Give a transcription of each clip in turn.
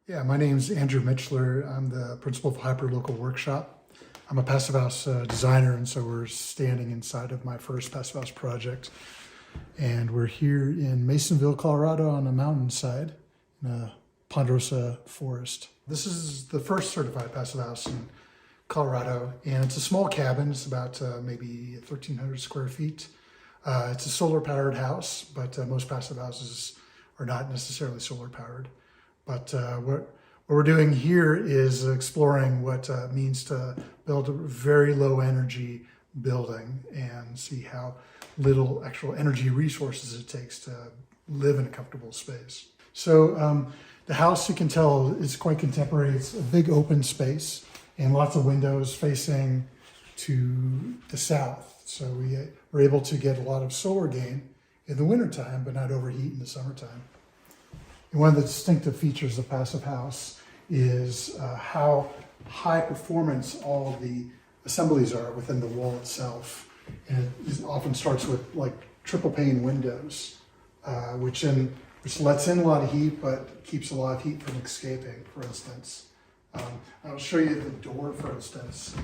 Yeah, my name's Andrew Michler. I'm the principal of Hyperlocal Workshop. I'm a passive house designer, and so we're standing inside of my first passive house project. And we're here in Masonville, Colorado on a mountainside in a ponderosa forest. This is the first certified passive house in Colorado, and it's a small cabin. It's about maybe 1,300 square feet. It's a solar powered house, but most passive houses are not necessarily solar powered. But what we're doing here is exploring what it means to build a very low energy building and see how little actual energy resources it takes to live in a comfortable space. So the house, you can tell, is quite contemporary. It's a big open space and lots of windows facing to the south. So we were able to get a lot of solar gain in the wintertime, but not overheat in the summertime. And one of the distinctive features of passive house is how high performance all of the assemblies are within the wall itself. And it often starts with like triple pane windows, which lets in a lot of heat, but keeps a lot of heat from escaping, for instance. I'll show you the door, for instance.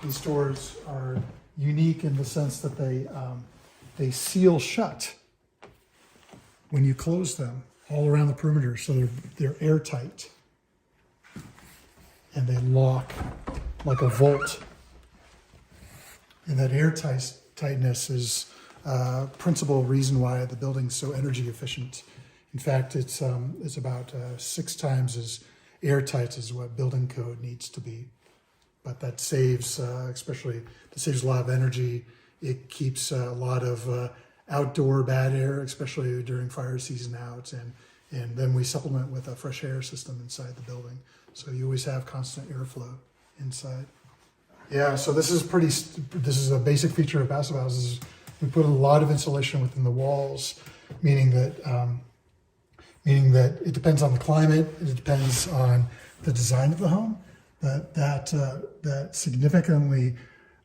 These doors are unique in the sense that they seal shut when you close them all around the perimeter, so they're airtight. And they lock like a bolt. And that airtightness is a principal reason why the building's so energy efficient. In fact, it's about 6 times as airtight as what building code needs to be. But that saves, that saves a lot of energy. It keeps a lot of outdoor bad air, especially during fire season out, and then we supplement with a fresh air system inside the building. So you always have constant airflow inside. Yeah, so this is a basic feature of passive houses. We put a lot of insulation within the walls, meaning that it depends on the climate, it depends on the design of the home, that significantly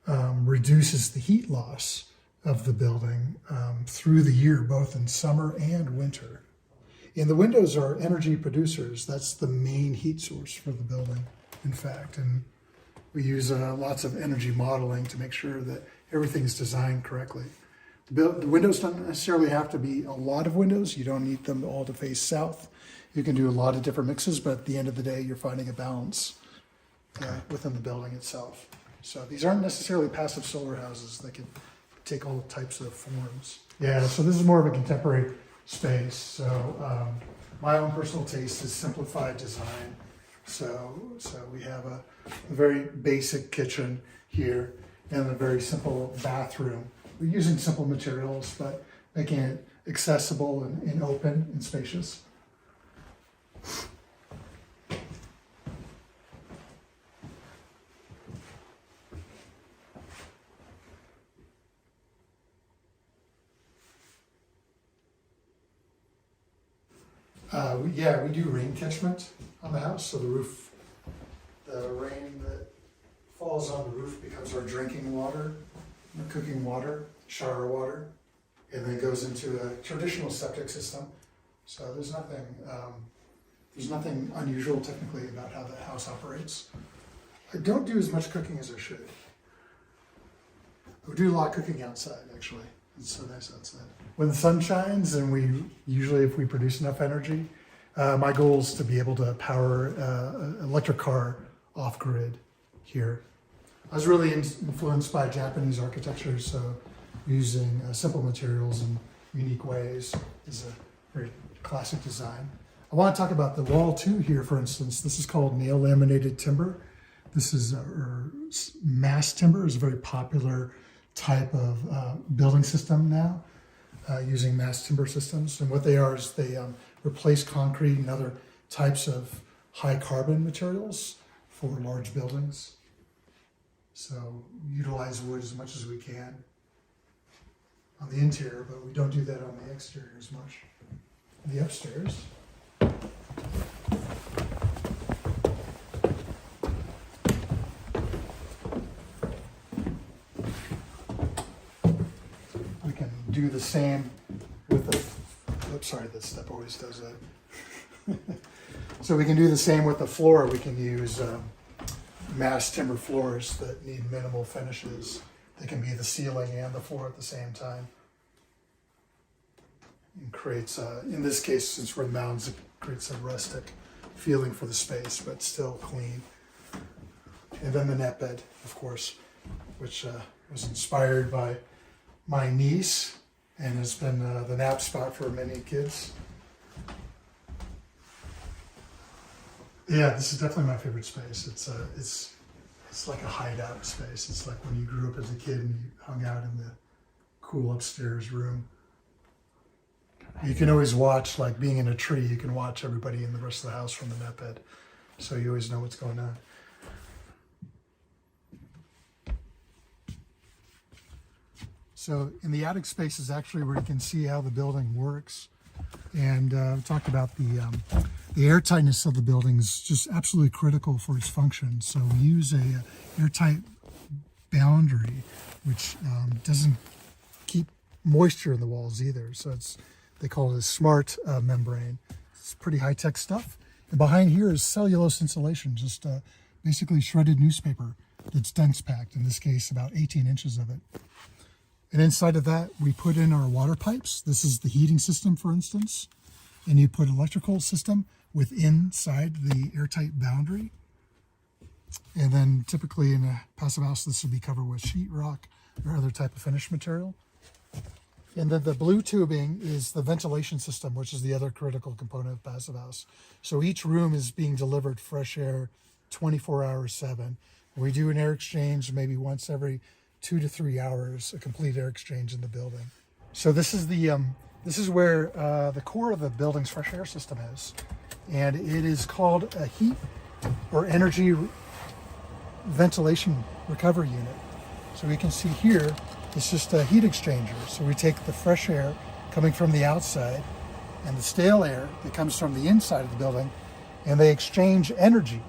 reduces the heat loss of the building through the year, both in summer and winter. And the windows are energy producers. That's the main heat source for the building, in fact. And we use lots of energy modeling to make sure that everything's designed correctly. The windows don't necessarily have to be a lot of windows. You don't need them all to face south. You can do a lot of different mixes, but at the end of the day, you're finding a balance within the building itself. So these aren't necessarily passive solar houses. They can take all types of forms. Yeah, so this is more of a contemporary space. So my own personal taste is simplified design. So we have a very basic kitchen here and a very simple bathroom. We're using simple materials, but making it accessible and open and spacious. Yeah, we do rain catchment on the house, so the rain that falls on the roof becomes our drinking water, cooking water, shower water, and then goes into a traditional septic system. So there's nothing unusual technically about how the house operates. I don't do as much cooking as I should. I do a lot of cooking outside, actually. It's so nice outside. When the sun shines, and if we produce enough energy, my goal is to be able to power an electric car off-grid here. I was really influenced by Japanese architecture, so using simple materials in unique ways is a very classic design. I want to talk about the wall too here, for instance. This is called nail laminated timber. This is mass timber is a very popular type of building system now, using mass timber systems. And what they are is they replace concrete and other types of high carbon materials for large buildings. So utilize wood as much as we can on the interior, but we don't do that on the exterior as much. The upstairs. We can do the same with the, oops, sorry, that step always does that. So we can do the same with the floor. We can use mass timber floors that need minimal finishes. They can be the ceiling and the floor at the same time. And creates, in this case, since we're in the mountains, it creates a rustic feeling for the space, but still clean. And then the net bed, of course, which was inspired by my niece and has been the nap spot for many kids. Yeah, this is definitely my favorite space. It's like a hideout space. It's like when you grew up as a kid and you hung out in the cool upstairs room. You can always watch, like being in a tree, you can watch everybody in the rest of the house from the net bed. So you always know what's going on. So in the attic space is actually where you can see how the building works. And we talked about the airtightness of the building is just absolutely critical for its function. So we use a airtight boundary, which doesn't keep moisture in the walls either. So they call it a smart membrane. It's pretty high-tech stuff. And behind here is cellulose insulation, just basically shredded newspaper that's dense packed, in this case about 18 inches of it. And inside of that, we put in our water pipes. This is the heating system, for instance. And you put electrical system inside the airtight boundary. And then typically in a passive house, this would be covered with sheetrock or other type of finish material. And then the blue tubing is the ventilation system, which is the other critical component of passive house. So each room is being delivered fresh air 24 hours 7. We do an air exchange maybe once every 2 to 3 hours, a complete air exchange in the building. So this is where the core of the building's fresh air system is. And it is called a heat or energy ventilation recovery unit. So we can see here, it's just a heat exchanger. So we take the fresh air coming from the outside and the stale air that comes from the inside of the building, and they exchange energy,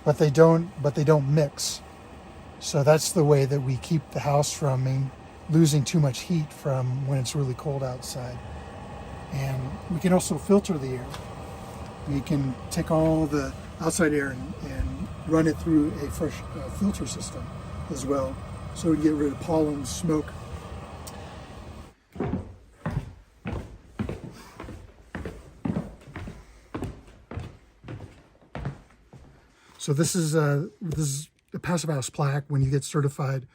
but they don't mix. So that's the way that we keep the house from losing too much heat from when it's really cold outside. And we can also filter the air. We can take all the outside air and run it through a fresh filter system as well, so we can get rid of pollen, smoke. So this is a Passive House plaque. When you get certified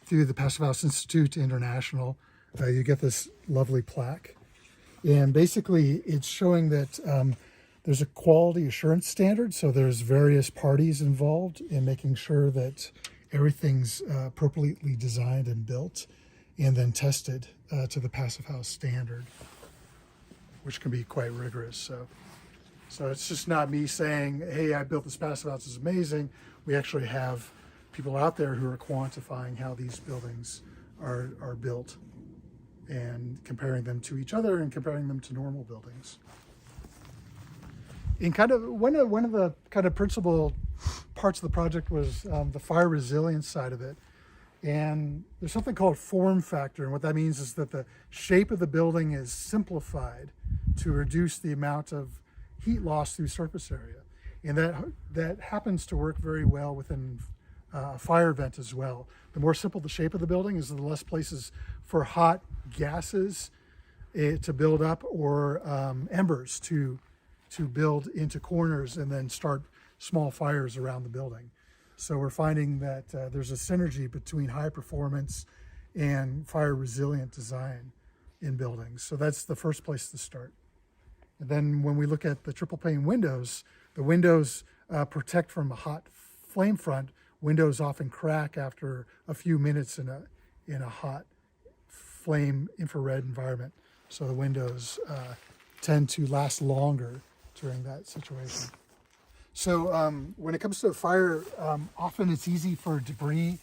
through the Passive House Institute International, you get this lovely plaque. And basically it's showing that there's a quality assurance standard. So there's various parties involved in making sure that everything's appropriately designed and built and then tested to the Passive House standard, which can be quite rigorous. So it's just not me saying, hey, I built this Passive House, it's amazing. We actually have people out there who are quantifying how these buildings are built and comparing them to each other and comparing them to normal buildings. And kind of one of the kind of principal parts of the project was the fire resilience side of it. And there's something called form factor, and what that means is that the shape of the building is simplified to reduce the amount of heat loss through surface area. And that happens to work very well within a fire vent as well. The more simple the shape of the building is, the less places for hot gases to build up, or embers to build into corners and then start small fires around the building. So we're finding that there's a synergy between high performance and fire resilient design in buildings. So that's the first place to start. And then when we look at the triple pane windows, the windows protect from a hot flame front. Windows often crack after a few minutes in a hot flame infrared environment. So the windows tend to last longer during that situation. So when it comes to a fire, often it's easy for debris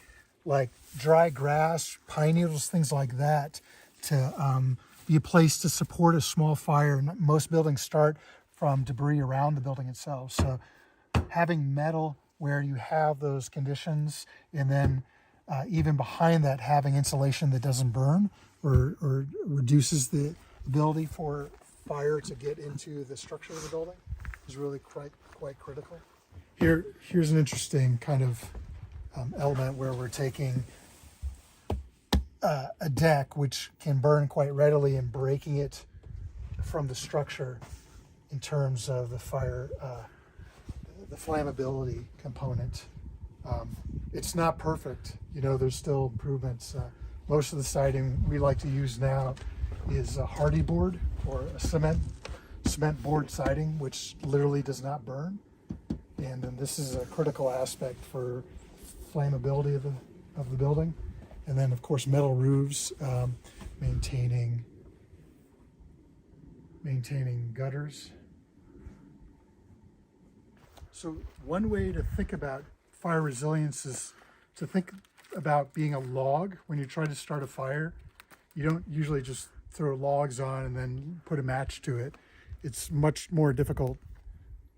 like dry grass, pine needles, things like that, to be a place to support a small fire. Most buildings start from debris around the building itself. So having metal where you have those conditions, and then even behind that, having insulation that doesn't burn or reduces the ability for fire to get into the structure of the building, is really quite critical. Here's an interesting kind of element where we're taking a deck which can burn quite readily and breaking it from the structure in terms of the fire, the flammability component. It's not perfect, you know, there's still improvements. Most of the siding we like to use now is a hardy board or a cement board siding, which literally does not burn. And then this is a critical aspect for flammability of the building. And then of course metal roofs, maintaining gutters. So one way to think about fire resilience is to think about being a log. When you try to start a fire, you don't usually just throw logs on and then put a match to it. It's much more difficult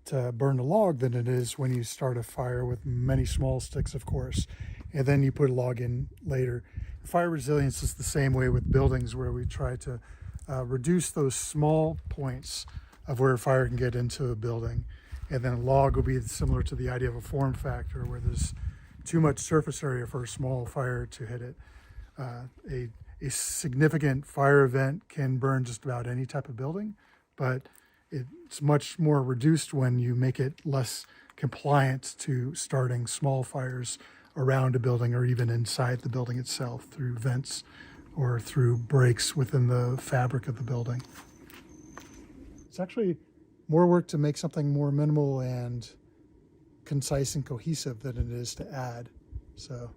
to burn a log than it is when you start a fire with many small sticks, of course, and then you put a log in later. Fire resilience is the same way with buildings, where we try to reduce those small points of where fire can get into a building. And then a log will be similar to the idea of a form factor, where there's too much surface area for a small fire to hit it. A significant fire event can burn just about any type of building, but it's much more reduced when you make it less compliant to starting small fires around a building or even inside the building itself through vents or through breaks within the fabric of the building. It's actually more work to make something more minimal and concise and cohesive than it is to add. So